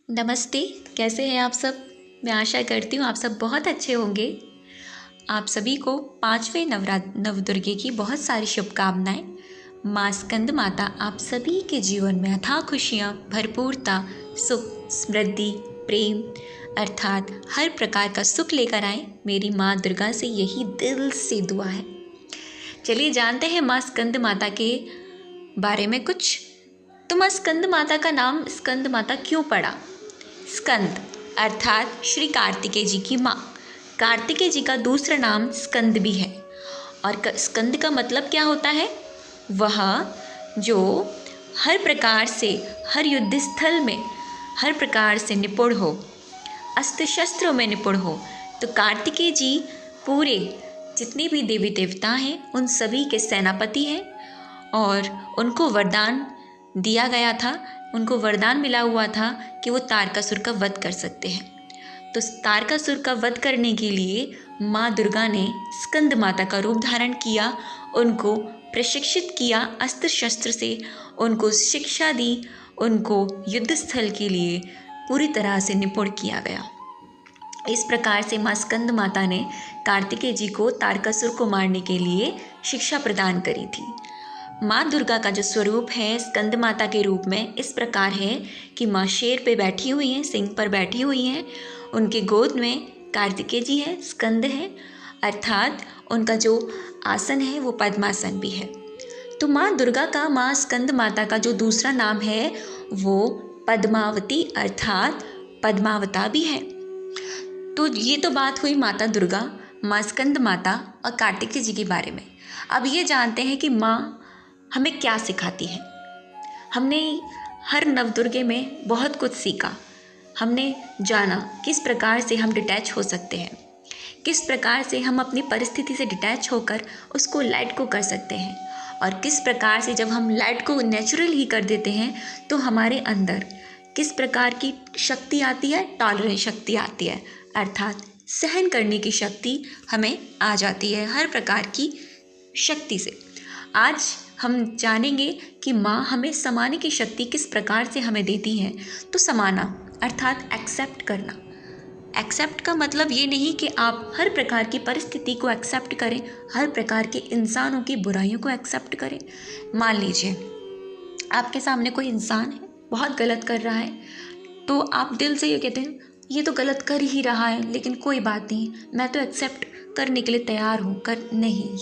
नमस्ते। कैसे हैं आप सब? मैं आशा करती हूँ आप सब बहुत अच्छे होंगे। आप सभी को 5वें नवदुर्गे की बहुत सारी शुभकामनाएं। माँ स्कंद माता आप सभी के जीवन में अथाह खुशियाँ, भरपूरता, सुख, समृद्धि, प्रेम अर्थात हर प्रकार का सुख लेकर आए। मेरी माँ दुर्गा से यही दिल से दुआ है। चलिए जानते हैं माँ स्कंद माता के बारे में कुछ। तो माँ स्कंद माता का नाम स्कंद माता क्यों पड़ा? स्कंद अर्थात श्री कार्तिकेय जी की माँ। कार्तिकेय जी का दूसरा नाम स्कंद भी है। और स्कंद का मतलब क्या होता है? वह जो हर प्रकार से, हर युद्ध स्थल में हर प्रकार से निपुण हो, अस्त्र शस्त्रों में निपुण हो। तो कार्तिकेय जी पूरे जितने भी देवी देवता हैं उन सभी के सेनापति हैं और उनको वरदान दिया गया था, उनको वरदान मिला हुआ था कि वो तारकासुर का वध कर सकते हैं। तो तारकासुर का वध करने के लिए माँ दुर्गा ने स्कंद माता का रूप धारण किया, उनको प्रशिक्षित किया अस्त्र शस्त्र से, उनको शिक्षा दी, उनको युद्ध स्थल के लिए पूरी तरह से निपुण किया गया। इस प्रकार से माँ स्कंद माता ने कार्तिकेय जी को तारकासुर को मारने के लिए शिक्षा प्रदान करी थी। माँ दुर्गा का जो स्वरूप है स्कंद माता के रूप में इस प्रकार है कि माँ शेर पे बैठी हुई हैं, सिंह पर बैठी हुई हैं, उनके गोद में कार्तिकेय जी है, स्कंद है, अर्थात उनका जो आसन है वो पद्मासन भी है। तो माँ दुर्गा का, माँ स्कंद माता का जो दूसरा नाम है वो पद्मावती अर्थात पद्मावता भी है। तो ये तो बात हुई माता दुर्गा, माँ स्कंद माता और कार्तिकेय जी के बारे में। अब ये जानते हैं कि माँ हमें क्या सिखाती है। हमने हर नवदुर्गे में बहुत कुछ सीखा। हमने जाना किस प्रकार से हम डिटैच हो सकते हैं, किस प्रकार से हम अपनी परिस्थिति से डिटैच होकर उसको लाइट को कर सकते हैं, और किस प्रकार से जब हम लाइट को नेचुरल ही कर देते हैं तो हमारे अंदर किस प्रकार की शक्ति आती है, टॉलरेंस शक्ति आती है, अर्थात सहन करने की शक्ति हमें आ जाती है हर प्रकार की शक्ति से। आज हम जानेंगे कि माँ हमें समाने की शक्ति किस प्रकार से हमें देती है। तो समाना अर्थात एक्सेप्ट करना। एक्सेप्ट का मतलब ये नहीं कि आप हर प्रकार की परिस्थिति को एक्सेप्ट करें, हर प्रकार के इंसानों की बुराइयों को एक्सेप्ट करें। मान लीजिए आपके सामने कोई इंसान है, बहुत गलत कर रहा है, तो आप दिल से ये कहते हैं ये तो गलत कर ही रहा है लेकिन कोई बात नहीं, मैं तो एक्सेप्ट करने के लिए तैयार हूँ। नहीं,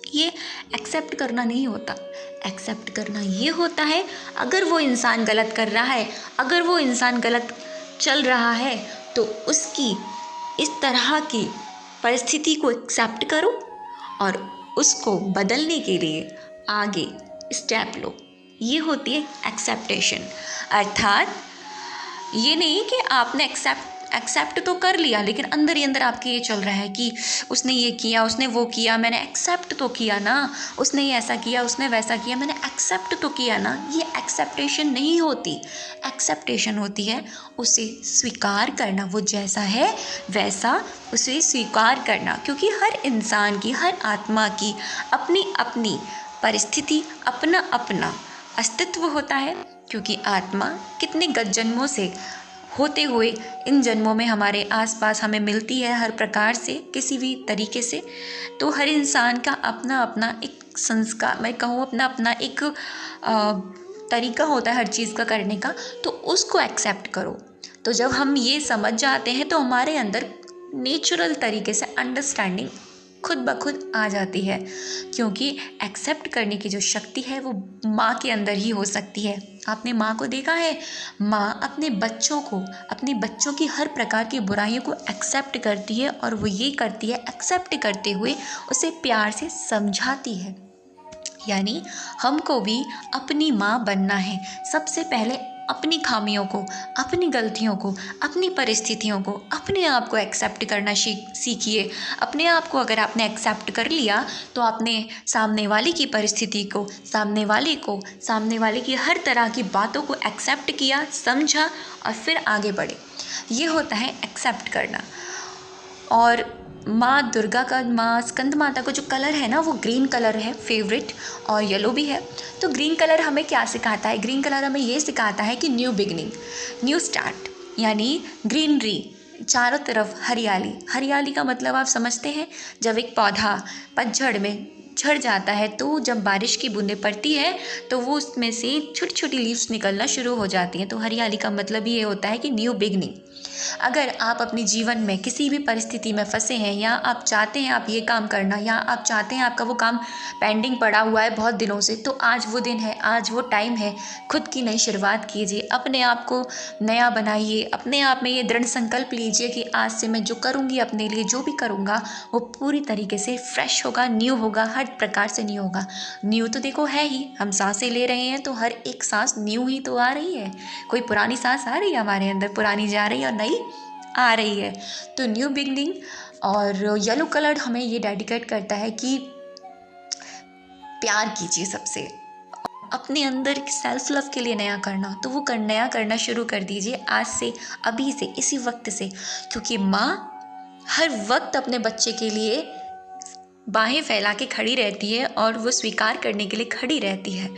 ये एक्सेप्ट करना नहीं होता। एक्सेप्ट करना ये होता है अगर वो इंसान गलत कर रहा है, अगर वो इंसान गलत चल रहा है तो उसकी इस तरह की परिस्थिति को एक्सेप्ट करो और उसको बदलने के लिए आगे स्टेप लो। ये होती है एक्सेप्टेशन। अर्थात ये नहीं कि आपने एक्सेप्ट तो कर लिया लेकिन अंदर ही अंदर आपके ये चल रहा है कि उसने ये किया, उसने वो किया, मैंने एक्सेप्ट तो किया ना, उसने ये ऐसा किया, उसने वैसा किया, मैंने एक्सेप्ट तो किया ना। ये एक्सेप्टेशन नहीं होती। एक्सेप्टेशन होती है उसे स्वीकार करना, वो जैसा है वैसा उसे स्वीकार करना, क्योंकि हर इंसान की, हर आत्मा की अपनी अपनी परिस्थिति, अपना अपना अस्तित्व होता है। क्योंकि आत्मा कितने गत जन्मों से होते हुए इन जन्मों में हमारे आसपास हमें मिलती है हर प्रकार से, किसी भी तरीके से। तो हर इंसान का अपना अपना एक संस्कार, मैं कहूँ अपना अपना एक तरीका होता है हर चीज़ का करने का, तो उसको एक्सेप्ट करो। तो जब हम ये समझ जाते हैं तो हमारे अंदर नेचुरल तरीके से अंडरस्टैंडिंग खुद ब खुद आ जाती है, क्योंकि एक्सेप्ट करने की जो शक्ति है वो माँ के अंदर ही हो सकती है। आपने माँ को देखा है, माँ अपने बच्चों को, अपने बच्चों की हर प्रकार की बुराइयों को एक्सेप्ट करती है और वो ये करती है, एक्सेप्ट करते हुए उसे प्यार से समझाती है। यानी हमको भी अपनी माँ बनना है। सबसे पहले अपनी खामियों को, अपनी गलतियों को, अपनी परिस्थितियों को, अपने आप को एक्सेप्ट करना सीखिए। अपने आप को अगर आपने एक्सेप्ट कर लिया तो आपने सामने वाले की परिस्थिति को, सामने वाले की हर तरह की बातों को एक्सेप्ट किया, समझा और फिर आगे बढ़े। ये होता है एक्सेप्ट करना। और माँ दुर्गा का, माँ स्कंद माता का जो कलर है ना वो ग्रीन कलर है फेवरेट, और येलो भी है। तो ग्रीन कलर हमें क्या सिखाता है? ग्रीन कलर हमें ये सिखाता है कि न्यू बिगनिंग, न्यू स्टार्ट, यानी ग्रीनरी, चारों तरफ हरियाली। हरियाली का मतलब आप समझते हैं, जब एक पौधा पतझड़ में झड़ जाता है तो जब बारिश की बूंदें पड़ती है तो वो उसमें से छोटी छोटी लीव्स निकलना शुरू हो जाती हैं। तो हरियाली का मतलब ये होता है कि न्यू बिगनिंग। अगर आप अपने जीवन में किसी भी परिस्थिति में फंसे हैं, या आप चाहते हैं आप ये काम करना, या आप चाहते हैं आपका वो काम पेंडिंग पड़ा हुआ है बहुत दिनों से, तो आज वो दिन है, आज वो टाइम है। खुद की नई शुरुआत कीजिए, अपने आप को नया बनाइए, अपने आप में ये दृढ़ संकल्प लीजिए कि आज से मैं जो करूँगी, अपने लिए जो भी करूँगा वो पूरी तरीके से फ्रेश होगा, न्यू होगा, हर प्रकार से न्यू होगा। न्यू तो देखो है ही, हम सांसें ले रहे हैं तो हर एक सांस न्यू ही तो आ रही है। कोई पुरानी सांस आ रही है हमारे अंदर, पुरानी जा रही है और नई आ रही है। तो न्यू बिगनिंग। और येलो कलर हमें ये डेडिकेट करता है कि प्यार कीजिए सबसे, अपने अंदर सेल्फ लव के लिए नया करना, तो वो नया करना शुरू कर दीजिए आज से, अभी से, इसी वक्त से। क्योंकि माँ हर वक्त अपने बच्चे के लिए बाहें फैला के खड़ी रहती है और वो स्वीकार करने के लिए खड़ी रहती है।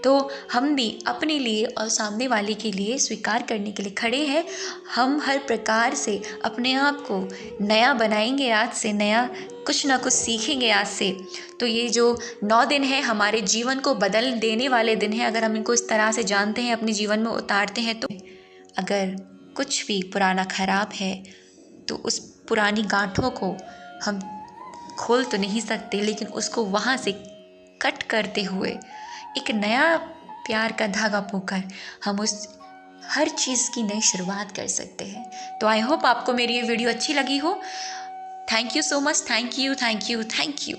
तो हम भी अपने लिए और सामने वाले के लिए स्वीकार करने के लिए खड़े हैं। हम हर प्रकार से अपने आप को नया बनाएंगे आज से, नया कुछ ना कुछ सीखेंगे आज से। तो ये जो 9 दिन है हमारे जीवन को बदल देने वाले दिन हैं। अगर हम इनको इस तरह से जानते हैं, अपने जीवन में उतारते हैं, तो अगर कुछ भी पुराना खराब है तो उस पुरानी गांठों को हम खोल तो नहीं सकते, लेकिन उसको वहाँ से कट करते हुए एक नया प्यार का धागा पोकर हम उस हर चीज़ की नई शुरुआत कर सकते हैं। तो आई होप आपको मेरी ये वीडियो अच्छी लगी हो। Thank you so much, thank you, thank you, thank you.